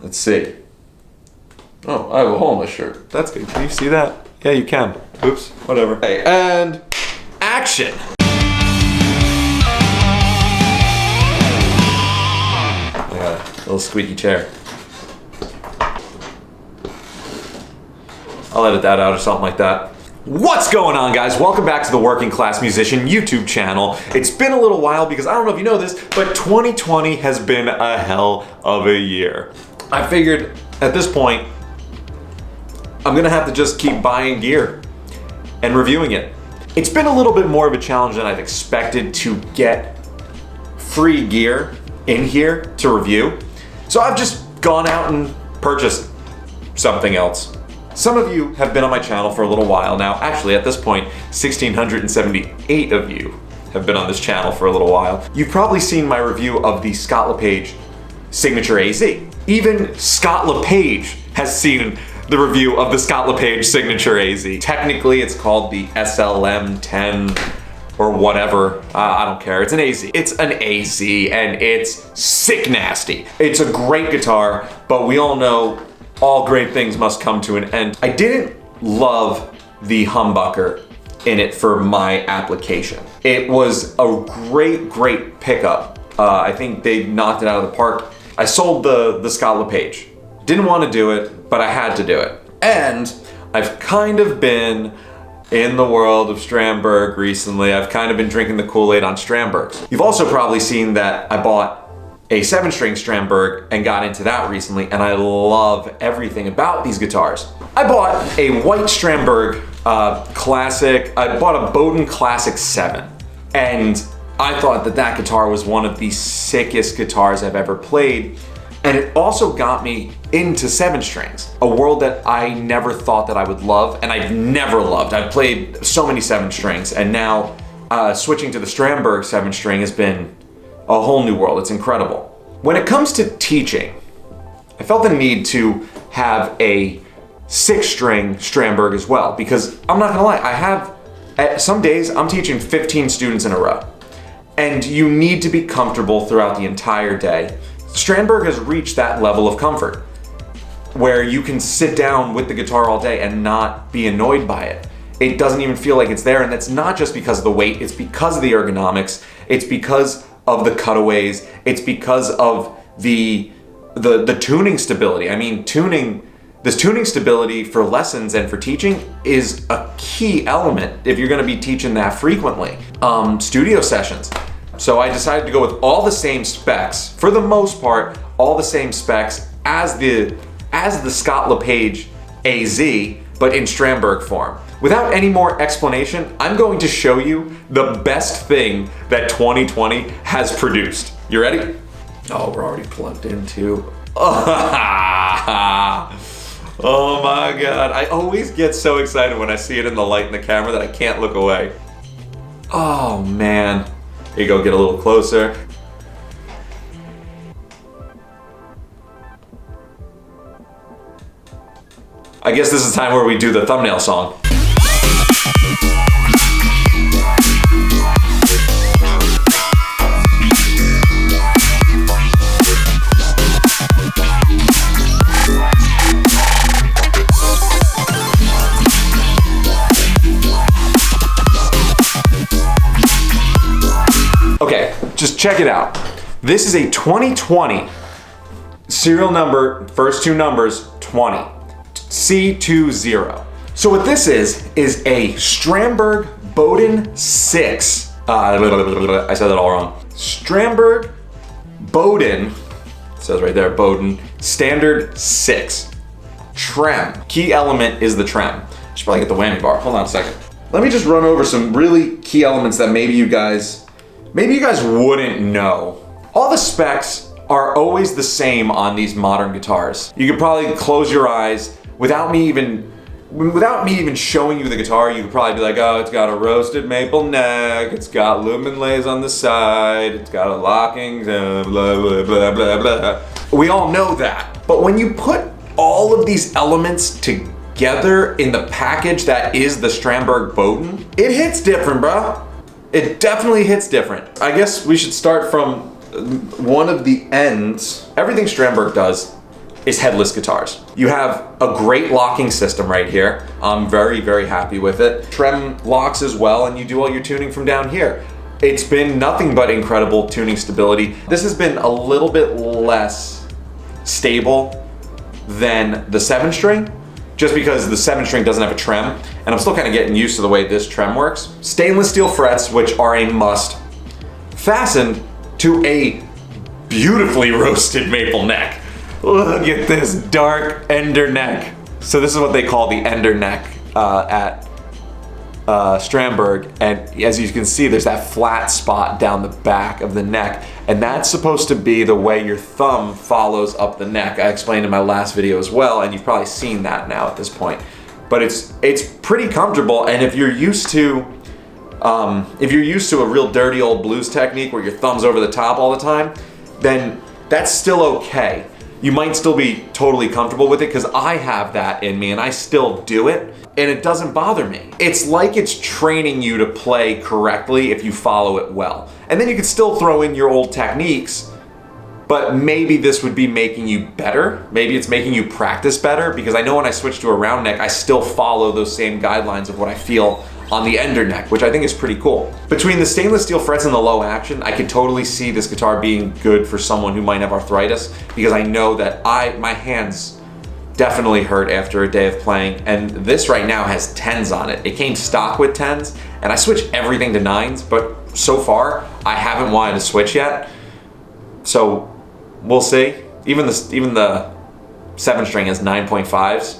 Let's see. Oh, I have a hole in my shirt. That's good. Can you see that? Yeah, you can. Oops, whatever. Hey, and action! I got a little squeaky chair. I'll edit that out or something like that. What's going on, guys? Welcome back to the Working Class Musician YouTube channel. It's been a little while because I don't know if you know this, but 2020 has been a hell of a year. I figured at this point, I'm gonna have to just keep buying gear and reviewing it. It's been a little bit more of a challenge than I've expected to get free gear in here to review. So I've just gone out and purchased something else. Some of you have been on my channel for a little while now. Actually, at this point, 1,678 of you have been on this channel for a little while. You've probably seen my review of the Scott LePage Signature AZ. Even Scott LePage has seen the review of the Scott LePage Signature AZ. Technically, it's called the SLM-10 or whatever. I don't care. It's an AZ. It's an AZ, and it's sick nasty. It's a great guitar, but we all know all great things must come to an end. I didn't love the humbucker in it for my application. It was a great pickup. I think they knocked it out of the park. I sold the Scott LePage. Didn't want to do it, but I had to do it. And I've kind of been in the world of Strandberg recently. I've kind of been drinking the Kool-Aid on Strandbergs. You've also probably seen that I bought a 7-string Strandberg and got into that recently, and I love everything about these guitars. I bought a white Strandberg Classic. I bought a Boden Classic 7, and I thought that guitar was one of the sickest guitars I've ever played. And it also got me into 7-strings, a world that I never thought that I would love, and I've never loved. I've played so many 7-strings, and now switching to the Strandberg 7-string has been a whole new world. It's incredible. When it comes to teaching, I felt the need to have a 6-string Strandberg as well, because I'm not gonna lie, I have, some days I'm teaching 15 students in a row, and you need to be comfortable throughout the entire day. Strandberg has reached that level of comfort where you can sit down with the guitar all day and not be annoyed by it. It doesn't even feel like it's there, and that's not just because of the weight, it's because of the ergonomics, it's because of the cutaways, it's because of the tuning stability. I mean, this tuning stability for lessons and for teaching is a key element if you're gonna be teaching that frequently. Studio sessions. So I decided to go with all the same specs, for the most part, all the same specs as the Scott LePage AZ, but in Strandberg form. Without any more explanation, I'm going to show you the best thing that 2020 has produced. You ready? Oh, we're already plugged in too. Oh my God. I always get so excited when I see it in the light in the camera that I can't look away. Oh man. Here you go, get a little closer. I guess this is time where we do the thumbnail song. Okay, just check it out. This is a 2020 serial number, first two numbers, 20. C20. So what this is a Strandberg BODEN 6. I said that all wrong. Strandberg BODEN, it says right there, BODEN Standard 6. Trem. Key element is the trem. I should probably get the whammy bar. Hold on a second. Let me just run over some really key elements that maybe you guys wouldn't know. All the specs are always the same on these modern guitars. You could probably close your eyes without me even showing you the guitar. You could probably be like, oh, it's got a roasted maple neck, it's got Lumen Lace on the side, it's got a locking, blah, blah, blah, blah, blah. We all know that. But when you put all of these elements together in the package that is the Strandberg BODEN, it hits different, bro. It definitely hits different. I guess we should start from one of the ends. Everything Strandberg does is headless guitars. You have a great locking system right here. I'm very, very happy with it. Trem locks as well, and you do all your tuning from down here. It's been nothing but incredible tuning stability. This has been a little bit less stable than the 7-string, just because the 7-string doesn't have a trem, and I'm still kind of getting used to the way this trem works. Stainless steel frets, which are a must, fastened to a beautifully roasted maple neck. Look at this dark ender neck. So this is what they call the ender neck at Strandberg, and as you can see, there's that flat spot down the back of the neck, and that's supposed to be the way your thumb follows up the neck. I explained in my last video as well, and you've probably seen that now at this point. But it's pretty comfortable, and if you're used to a real dirty old blues technique where your thumb's over the top all the time, then that's still okay. You might still be totally comfortable with it, because I have that in me and I still do it, and it doesn't bother me. It's like it's training you to play correctly if you follow it well. And then you could still throw in your old techniques, but maybe this would be making you better. Maybe it's making you practice better, because I know when I switch to a round neck, I still follow those same guidelines of what I feel on the ender neck, which I think is pretty cool. Between the stainless steel frets and the low action, I could totally see this guitar being good for someone who might have arthritis, because I know that my hands definitely hurt after a day of playing, and this right now has 10s on it. It came stock with 10s, and I switched everything to 9s, but so far, I haven't wanted to switch yet. So we'll see. Even the 7-string has 9.5s.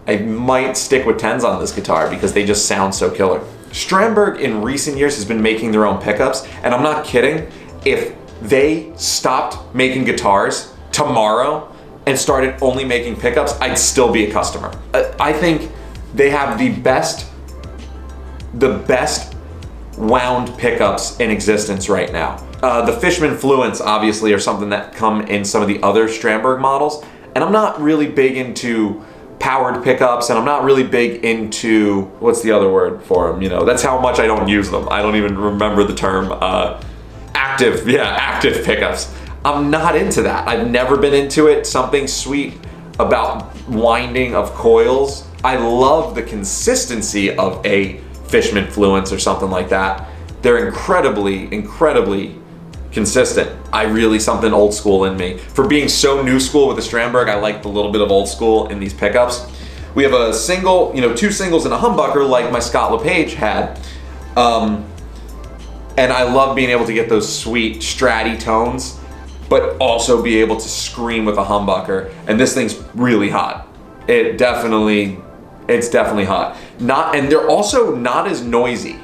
I might stick with 10s on this guitar because they just sound so killer. Strandberg in recent years has been making their own pickups, and I'm not kidding. If they stopped making guitars tomorrow and started only making pickups, I'd still be a customer. I think they have the best wound pickups in existence right now. The Fishman Fluents obviously are something that come in some of the other Strandberg models, and I'm not really big into powered pickups, and I'm not really big into, what's the other word for them? You know, that's how much I don't use them. I don't even remember the term. Active pickups. I'm not into that. I've never been into it. Something sweet about winding of coils. I love the consistency of a Fishman Fluence or something like that. They're incredibly, incredibly consistent. Something old school in me. For being so new school with the Strandberg, I like the little bit of old school in these pickups. We have a single, two singles and a humbucker like my Scott LePage had. And I love being able to get those sweet stratty tones, but also be able to scream with a humbucker. And this thing's really hot. It's definitely hot. And they're also not as noisy.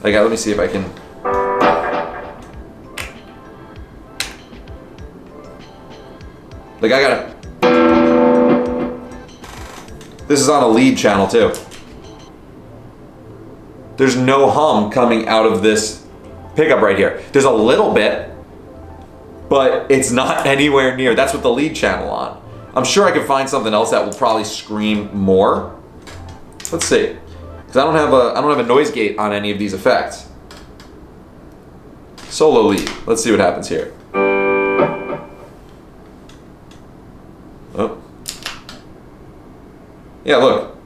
Like, let me see if I can. Like, I gotta. This is on a lead channel too. There's no hum coming out of this pickup right here. There's a little bit, but it's not anywhere near. That's with the lead channel on. I'm sure I could find something else that will probably scream more. Let's see, because I don't have a noise gate on any of these effects. Solo lead. Let's see what happens here. Oh. Yeah, look.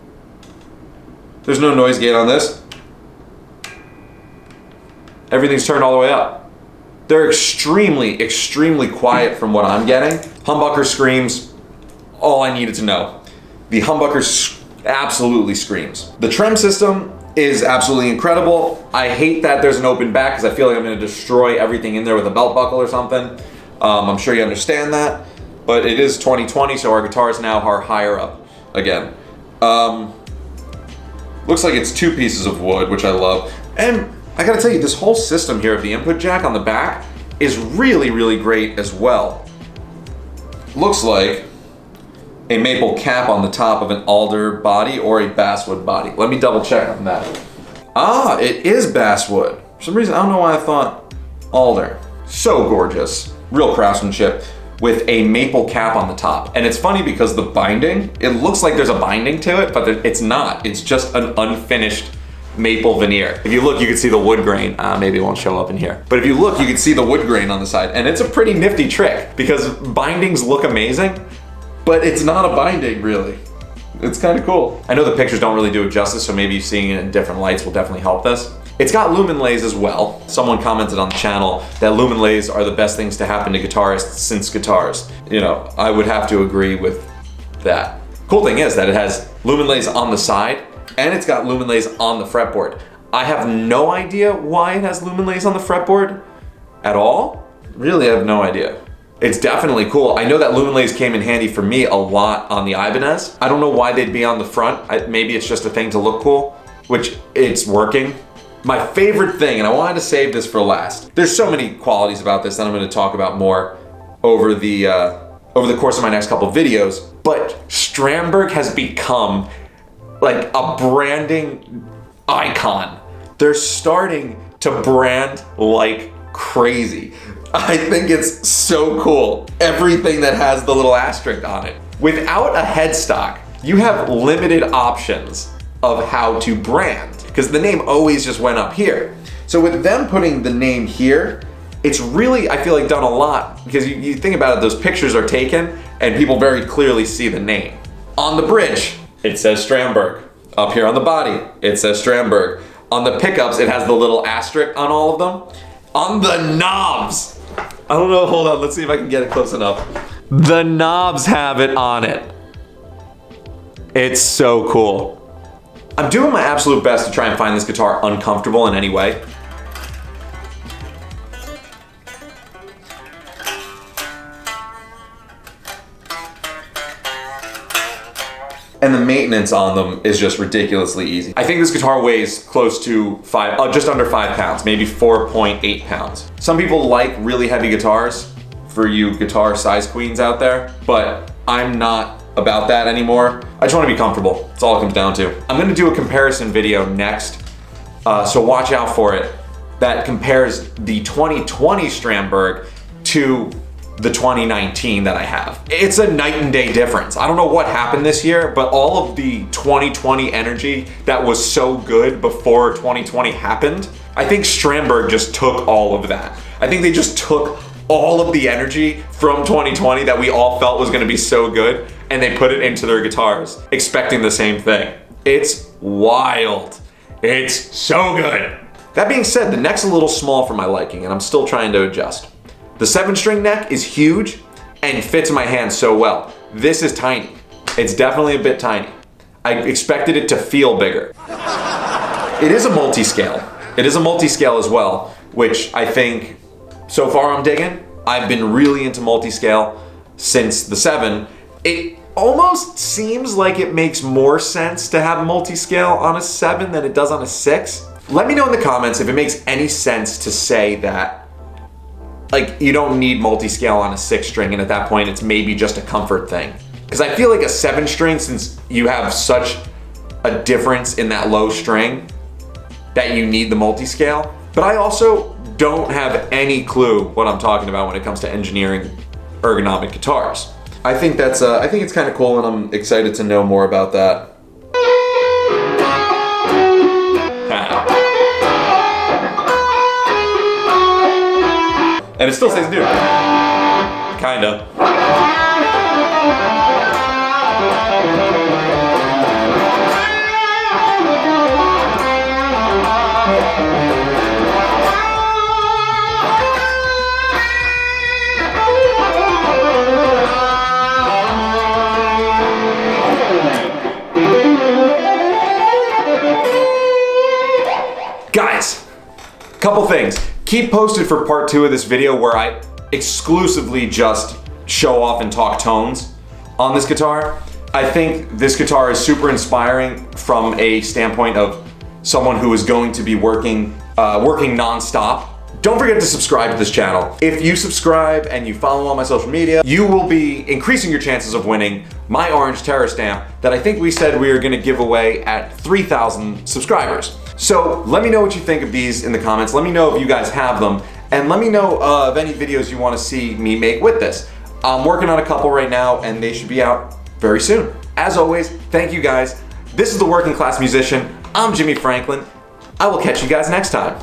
There's no noise gate on this. Everything's turned all the way up. They're extremely, extremely quiet from what I'm getting. Humbucker screams, all I needed to know. The humbucker absolutely screams. The Trem system is absolutely incredible. I hate that there's an open back because I feel like I'm going to destroy everything in there with a belt buckle or something. I'm sure you understand that. But it is 2020, so our guitars now are higher up again. Looks like it's 2 pieces of wood, which I love. And I gotta tell you, this whole system here of the input jack on the back is really, really great as well. Looks like a maple cap on the top of an alder body or a basswood body. Let me double check on that. Ah, it is basswood. For some reason, I don't know why I thought alder. So gorgeous. Real craftsmanship with a maple cap on the top. And it's funny because the binding, it looks like there's a binding to it, but it's not. It's just an unfinished maple veneer. If you look, you can see the wood grain. Maybe it won't show up in here. But if you look, you can see the wood grain on the side. And it's a pretty nifty trick because bindings look amazing, but it's not a binding really. It's kind of cool. I know the pictures don't really do it justice, so maybe seeing it in different lights will definitely help this. It's got Lumen Lace as well. Someone commented on the channel that Lumen Lace are the best things to happen to guitarists since guitars. You know, I would have to agree with that. Cool thing is that it has Lumen Lace on the side and it's got Lumen Lace on the fretboard. I have no idea why it has Lumen Lace on the fretboard at all. Really, I have no idea. It's definitely cool. I know that Lumen Lace came in handy for me a lot on the Ibanez. I don't know why they'd be on the front. Maybe it's just a thing to look cool, which it's working. My favorite thing, and I wanted to save this for last. There's so many qualities about this that I'm going to talk about more over the course of my next couple videos. But Strandberg has become like a branding icon. They're starting to brand like crazy. I think it's so cool. Everything that has the little asterisk on it. Without a headstock, you have limited options of how to brand, because the name always just went up here. So with them putting the name here, it's really, I feel like, done a lot, because you think about it, those pictures are taken and people very clearly see the name. On the bridge, it says Strandberg. Up here on the body, it says Strandberg. On the pickups, it has the little asterisk on all of them. On the knobs, I don't know, hold on, let's see if I can get it close enough. The knobs have it on it. It's so cool. I'm doing my absolute best to try and find this guitar uncomfortable in any way. And the maintenance on them is just ridiculously easy. I think this guitar weighs close to just under 5 pounds, maybe 4.8 pounds. Some people like really heavy guitars, for you guitar size queens out there, but I'm not about that anymore. I just want to be comfortable. That's all it comes down to. I'm gonna do a comparison video next, so watch out for it. That compares the 2020 Strandberg to the 2019 that I have. It's a night and day difference. I don't know what happened this year, but all of the 2020 energy that was so good before 2020 happened, I think Strandberg just took all of that. I think they just took all of the energy from 2020 that we all felt was gonna be so good, and they put it into their guitars, expecting the same thing. It's wild. It's so good. That being said, the neck's a little small for my liking, and I'm still trying to adjust. The 7-string neck is huge and fits in my hand so well. This is tiny. It's definitely a bit tiny. I expected it to feel bigger. It is a multi-scale. It is a multi-scale as well, which I think so far I'm digging. I've been really into multi-scale since the 7. It almost seems like it makes more sense to have multi-scale on a 7 than it does on a 6. Let me know in the comments if it makes any sense to say that like you don't need multi-scale on a 6-string, and at that point it's maybe just a comfort thing. Because I feel like a 7-string, since you have such a difference in that low string, that you need the multi-scale. But I also don't have any clue what I'm talking about when it comes to engineering ergonomic guitars. I think it's kind of cool, and I'm excited to know more about that. And it still says new. Kinda. Guys, couple things. Keep posted for part 2 of this video where I exclusively just show off and talk tones on this guitar. I think this guitar is super inspiring from a standpoint of someone who is going to be working non-stop. Don't forget to subscribe to this channel. If you subscribe and you follow on my social media, you will be increasing your chances of winning my orange Terror stamp that I think we said we were gonna give away at 3,000 subscribers. So let me know what you think of these in the comments. Let me know if you guys have them, and let me know of any videos you want to see me make with this. I'm working on a couple right now, and they should be out very soon. As always, thank you guys. This is The Working Class Musician. I'm Jimmy Franklin. I will catch you guys next time.